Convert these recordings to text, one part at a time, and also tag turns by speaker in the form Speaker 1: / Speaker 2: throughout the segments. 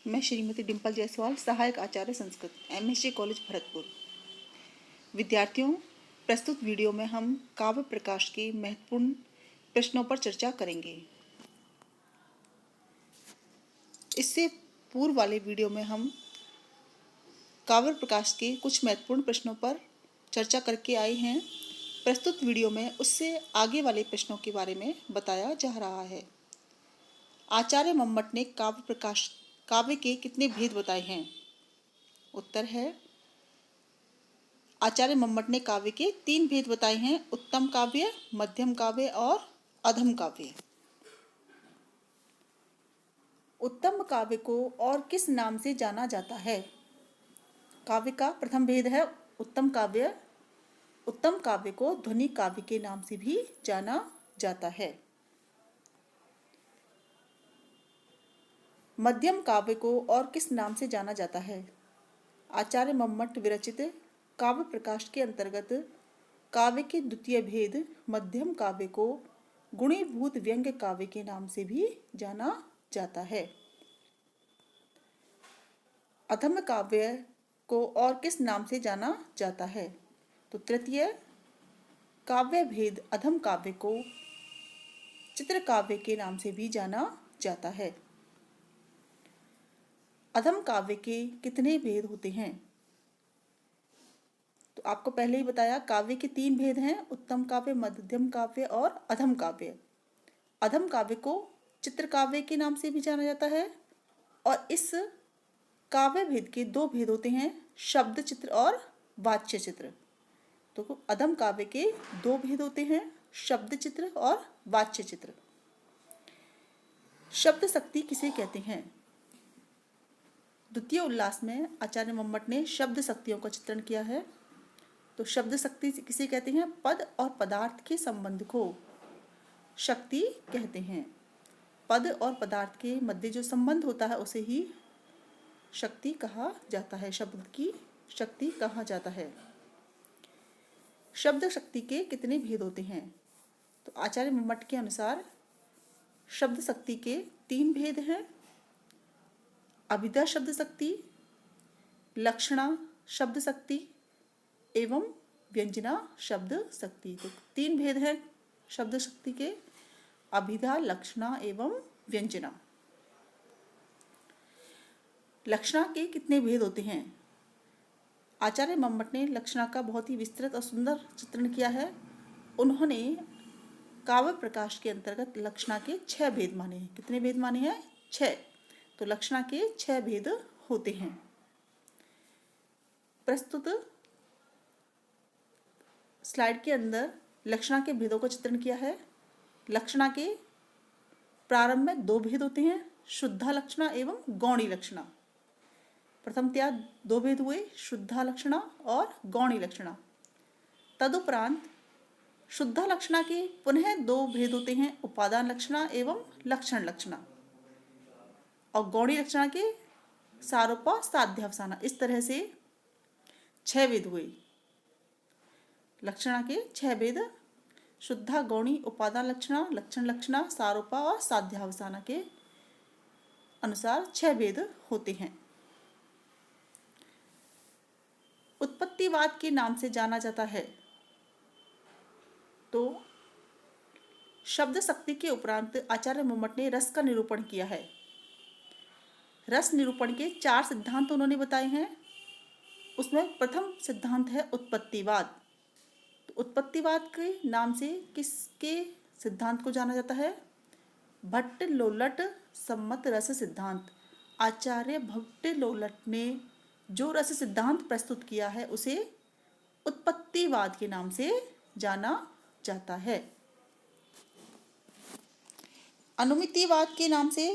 Speaker 1: मैं श्रीमती डिम्पल जायसवाल, सहायक आचार्य Sanskrit, MSG college Bharatpur. विद्यार्थियों, प्रस्तुत वीडियो में हम काव्य प्रकाश के महत्वपूर्ण प्रश्नों पर चर्चा करेंगे। इससे पूर्व वाले वीडियो में हम काव्य प्रकाश के कुछ महत्वपूर्ण प्रश्नों पर चर्चा करके आए हैं। प्रस्तुत वीडियो में उससे आगे वाले प्रश्नों के बारे में बताया जा रहा है। आचार्य मम्मट ने काव्य के कितने भेद बताए हैं? उत्तर है, आचार्य मम्मट ने काव्य के 3 भेद बताए हैं: उत्तम काव्य, मध्यम काव्य और अधम काव्य। उत्तम काव्य को और किस नाम से जाना जाता है? काव्य का प्रथम भेद है उत्तम काव्य। उत्तम काव्य को ध्वनि काव्य के नाम से भी जाना जाता है। मध्यम काव्य को और किस नाम से जाना जाता है? आचार्य मम्मट विरचित काव्य प्रकाश के अंतर्गत काव्य के द्वितीय भेद मध्यम काव्य को गुणीभूत व्यंग्य काव्य के नाम से भी जाना जाता है। अधम काव्य को और किस नाम से जाना जाता है? तो तृतीय काव्य भेद अधम काव्य को चित्र काव्य के नाम से भी जाना जाता है। अधम काव्य के कितने भेद होते हैं? तो आपको पहले ही बताया, काव्य के 3 भेद हैं: उत्तम काव्य, मध्यम काव्य और अधम काव्य। अधम काव्य को चित्र काव्य के नाम से भी जाना जाता है और इस काव्य भेद के 2 भेद होते हैं: शब्द चित्र और वाच्य चित्र। तो अधम काव्य के 2 भेद होते हैं: शब्द चित्र और वाच्य चित्र। शब्द शक्ति किसे कहते हैं? द्वितीय उल्लास में आचार्य मम्मट ने शब्द शक्तियों का चित्रण किया है। तो शब्द शक्ति किसे कहते हैं? पद और पदार्थ के संबंध को शक्ति कहते हैं। पद और पदार्थ के मध्य जो संबंध होता है उसे ही शक्ति कहा जाता है, शब्द की शक्ति कहा जाता है। शब्द शक्ति के कितने भेद होते हैं? तो आचार्य मम्मट के अनुसार शब्द शक्ति के 3 भेद हैं: अभिधा शब्द शक्ति, लक्षणा शब्द शक्ति एवं व्यंजना शब्द शक्ति। तो 3 भेद हैं शब्द शक्ति के: अभिधा, लक्षणा एवं व्यंजना। लक्षणा के कितने भेद होते हैं? आचार्य मम्मट ने लक्षणा का बहुत ही विस्तृत और सुंदर चित्रण किया है। उन्होंने काव्य प्रकाश के अंतर्गत लक्षणा के 6 भेद माने हैं। कितने भेद माने हैं? 6। तो लक्षणा के 6 भेद होते हैं। प्रस्तुत स्लाइड के अंदर लक्षणा के भेदों का चित्रण किया है। लक्षणा के प्रारंभ में 2 भेद होते हैं: शुद्धा लक्षणा एवं गौणी लक्षणा। प्रथमतया 2 भेद हुए: शुद्धा लक्षणा और गौणी लक्षणा। तदुपरांत शुद्धा लक्षणा के पुनः 2 भेद होते हैं: उपादान लक्षणा एवं लक्षण लक्षणा। और गौणी लक्षणा के सारोपा, साध्यावसाना। इस तरह से 6 भेद हुए। लक्षणा के 6 भेद शुद्धा, गौणी, उपादान लक्षणा, लक्षण लक्षणा, सारोपा और साध्यावसाना के अनुसार 6 भेद होते हैं। उत्पत्तिवाद के नाम से जाना जाता है। तो शब्द शक्ति के उपरांत आचार्य मम्मट ने रस का निरूपण किया है। रस निरूपण के 4 सिद्धांत उन्होंने बताए हैं। उसमें प्रथम सिद्धांत है उत्पत्तिवाद। तो उत्पत्तिवाद के नाम से किसके सिद्धांत को जाना जाता है? भट्ट लोलट सम्मत रस सिद्धांत। आचार्य भट्ट लोलट ने जो रस सिद्धांत प्रस्तुत किया है उसे उत्पत्तिवाद के नाम से जाना जाता है। अनुमितिवाद के नाम से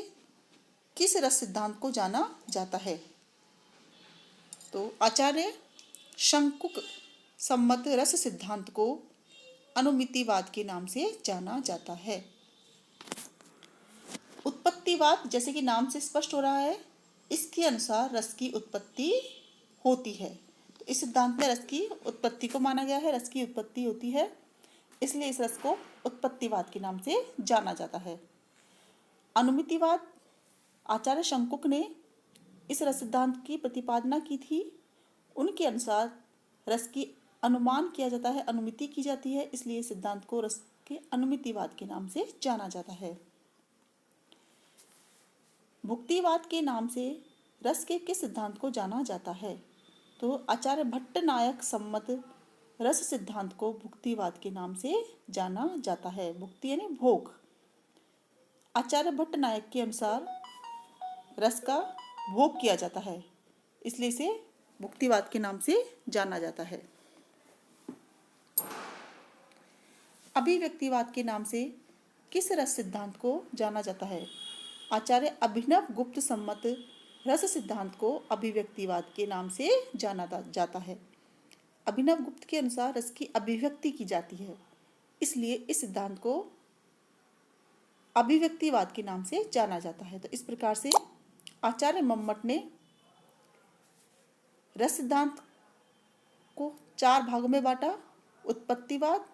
Speaker 1: किस रस सिद्धांत को जाना जाता है? तो आचार्य शंकुक सम्मत रस सिद्धांत को अनुमितिवाद के नाम से जाना जाता है। उत्पत्तिवाद, जैसे कि नाम से स्पष्ट हो रहा है, इसके अनुसार रस की उत्पत्ति होती है। तो इस सिद्धांत में रस की उत्पत्ति को माना गया है। रस की उत्पत्ति होती है, इसलिए इस रस को उत्पत्तिवाद के नाम से जाना जाता है। अनुमितिवाद, आचार्य शंकुक ने इस रस सिद्धांत की प्रतिपादना की थी। उनके अनुसार रस की अनुमान किया जाता है, अनुमिति की जाती है, इसलिए इस सिद्धांत को रस के अनुमितिवाद के नाम से जाना जाता है। भुक्तिवाद के नाम से रस के किस सिद्धांत को जाना जाता है? तो आचार्य भट्टनायक सम्मत रस सिद्धांत को भुक्तिवाद के नाम से जाना जाता है। भुक्ति यानी भोग। आचार्य भट्टनायक के अनुसार रस का भोग किया जाता है, इसलिए इसे भुक्तिवाद के नाम से जाना जाता है। अभिव्यक्तिवाद के नाम से किस रस सिद्धांत को जाना जाता है? आचार्य अभिनव गुप्त सम्मत रस सिद्धांत को अभिव्यक्तिवाद के नाम से जाना जाता है। अभिनव गुप्त के अनुसार रस की अभिव्यक्ति की जाती है, इसलिए इस सिद्धांत को अभिव्यक्तिवाद के नाम से जाना जाता है। तो इस प्रकार से आचार्य मम्मट ने रस सिद्धांत को 4 भागों में बांटा: उत्पत्तिवाद,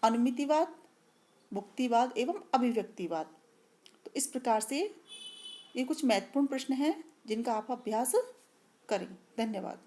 Speaker 1: अनुमितिवाद, भुक्तिवाद एवं अभिव्यक्तिवाद। तो इस प्रकार से ये कुछ महत्वपूर्ण प्रश्न हैं जिनका आप अभ्यास करें। धन्यवाद।